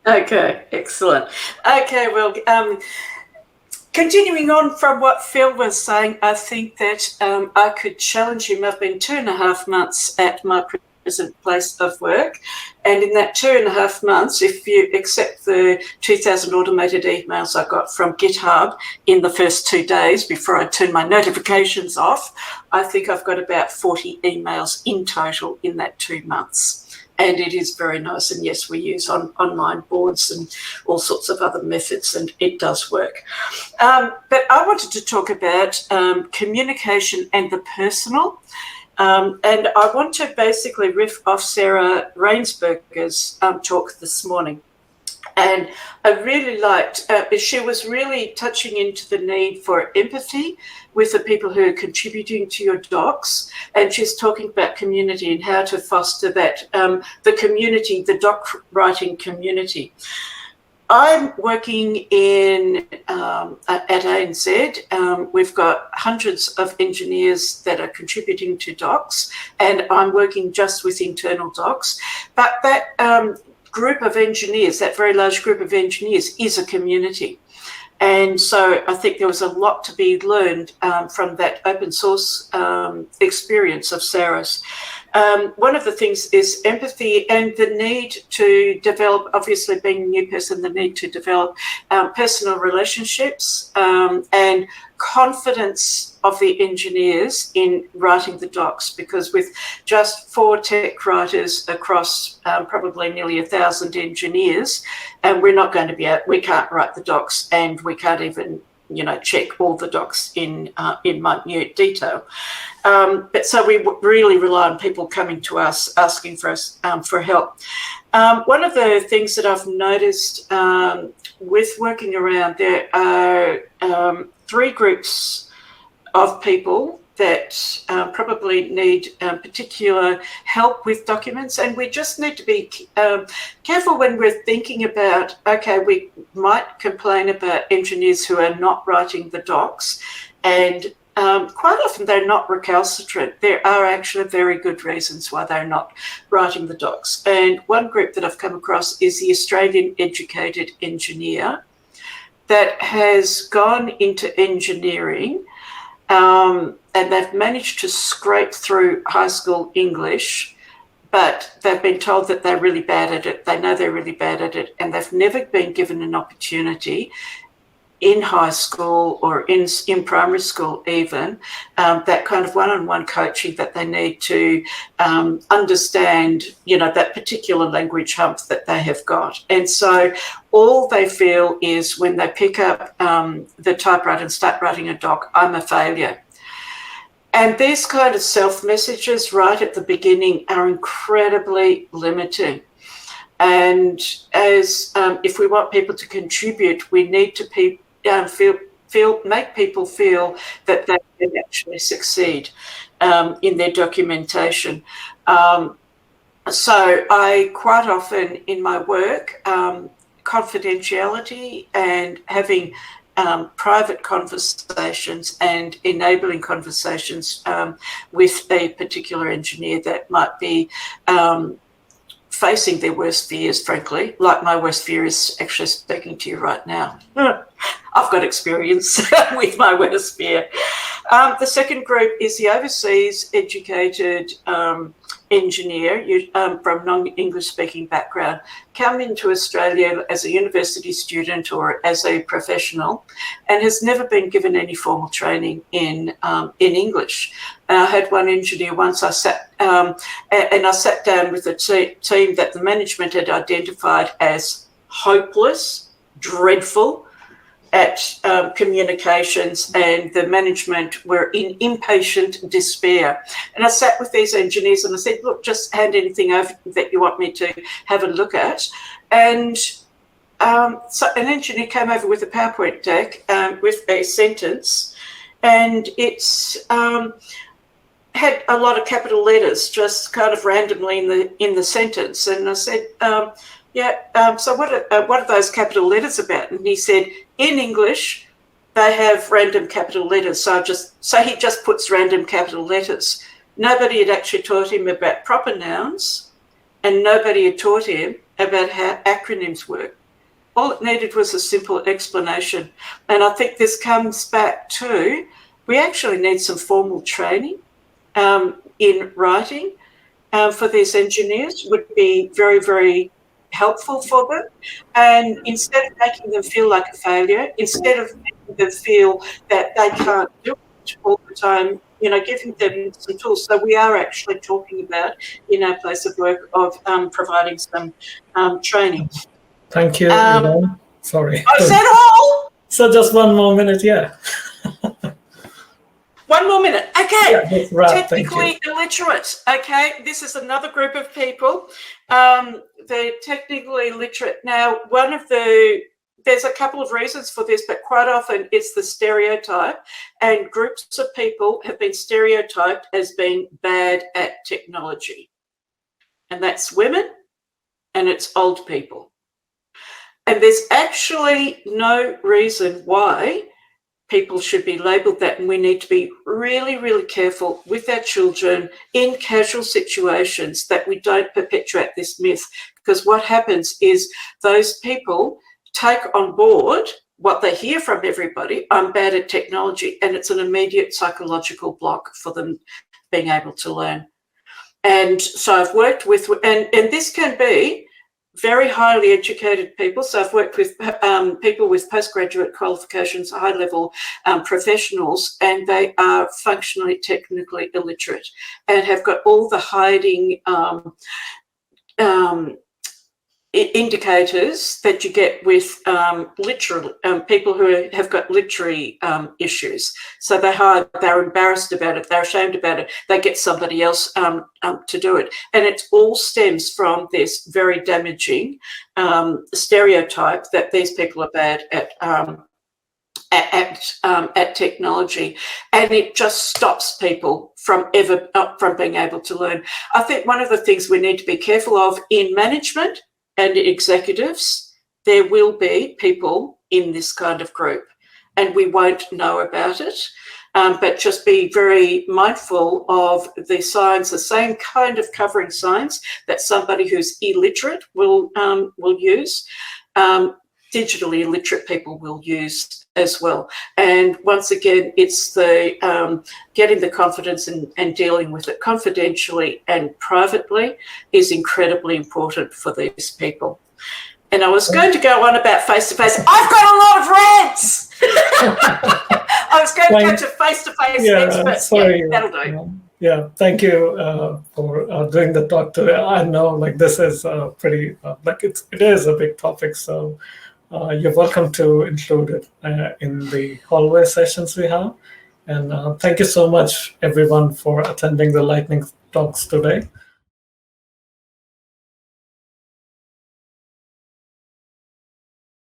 Okay, excellent. Okay, well, continuing on from what Phil was saying, I think that I could challenge him. I've been 2.5 months at my present place of work, and in that 2.5 months, if you accept the 2,000 automated emails I got from GitHub in the first 2 days before I turned my notifications off, I think I've got about 40 emails in total in that 2 months. And it is very nice. And yes, we use online boards and all sorts of other methods, and it does work. But I wanted to talk about communication and the personal. And I want to basically riff off Sarah Rainsberger's talk this morning. And I really liked, she was really touching into the need for empathy with the people who are contributing to your docs. And she's talking about community and how to foster that, the community, the doc writing community. I'm working at ANZ. We've got hundreds of engineers that are contributing to docs, and I'm working just with internal docs. But that group of engineers, that very large group of engineers, is a community. And so I think there was a lot to be learned from that open source experience of Sarah's. One of the things is empathy and the need to develop, obviously being a new person, the need to develop personal relationships and confidence of the engineers in writing the docs, because with just 4 tech writers across probably nearly 1,000 engineers, and we're not going to be able, we can't write the docs, and we can't even check all the docs in minute detail. But so we really rely on people coming to us, asking for us for help. One of the things that I've noticed with working around, there are 3 groups of people that probably need particular help with documents, and we just need to be careful when we're thinking about, okay, we might complain about engineers who are not writing the docs, and quite often they're not recalcitrant. There are actually very good reasons why they're not writing the docs. And one group that I've come across is the Australian Educated Engineer that has gone into engineering, and they've managed to scrape through high school English, but they've been told that they're really bad at it. They know they're really bad at it, and they've never been given an opportunity in high school or in primary school even, that kind of one-on-one coaching that they need to understand, that particular language hump that they have got. And so all they feel is when they pick up the typewriter and start writing a doc, I'm a failure. And these kind of self-messages right at the beginning are incredibly limiting. And as if we want people to contribute, we need to make people feel that they can actually succeed in their documentation. So I quite often in my work, confidentiality and having private conversations and enabling conversations with a particular engineer that might be facing their worst fears, frankly, like my worst fear is actually speaking to you right now. I've got experience with my worst fear. The second group is the overseas educated engineer from non-English speaking background, come into Australia as a university student or as a professional and has never been given any formal training in English. I had one engineer once, I sat down with a team that the management had identified as hopeless, dreadful at communications, and the management were in impatient despair. And I sat with these engineers and I said, look, just hand anything over that you want me to have a look at. And so an engineer came over with a PowerPoint deck with a sentence, and it's had a lot of capital letters just kind of randomly in the sentence. And I said, so what are those capital letters about? And he said, in English, they have random capital letters. So he just puts random capital letters. Nobody had actually taught him about proper nouns, and nobody had taught him about how acronyms work. All it needed was a simple explanation. And I think this comes back to, we actually need some formal training in writing for these engineers. Would be very, very helpful for them. And instead of making them feel like a failure, instead of making them feel that they can't do it all the time, giving them some tools. So we are actually talking about, in our place of work, of providing some training. Thank you, Yvonne. Sorry. Is that all? So just one more minute, yeah. One more minute. Okay. Yeah, technically illiterate. Okay. This is another group of people. They're technically illiterate. Now, there's a couple of reasons for this, but quite often it's the stereotype, and groups of people have been stereotyped as being bad at technology. And that's women and it's old people. And there's actually no reason why people should be labelled that, and we need to be really, really careful with our children in casual situations that we don't perpetuate this myth, because what happens is those people take on board what they hear from everybody, I'm bad at technology, and it's an immediate psychological block for them being able to learn. And so I've worked with, and this can be very highly educated people. So I've worked with people with postgraduate qualifications, high-level professionals, and they are functionally, technically illiterate and have got all the hiding indicators that you get with literally people who have got literary issues. So they're embarrassed about it, they're ashamed about it, they get somebody else to do it. And it all stems from this very damaging stereotype that these people are bad at technology, and it just stops people from being able to learn. I think one of the things we need to be careful of in management and executives, there will be people in this kind of group, and we won't know about it. But just be very mindful of the signs, the same kind of covering signs that somebody who's illiterate will use. Digitally illiterate people will use as well. And once again, it's the getting the confidence and dealing with it confidentially and privately is incredibly important for these people. And I was going to go on about face-to-face. I've got a lot of rants. I was going to go to face-to-face next, but sorry. Yeah, that'll do. Yeah, thank you for doing the talk today. I know, this is pretty, it is a big topic, so you're welcome to include it in the hallway sessions we have. And thank you so much, everyone, for attending the lightning talks today.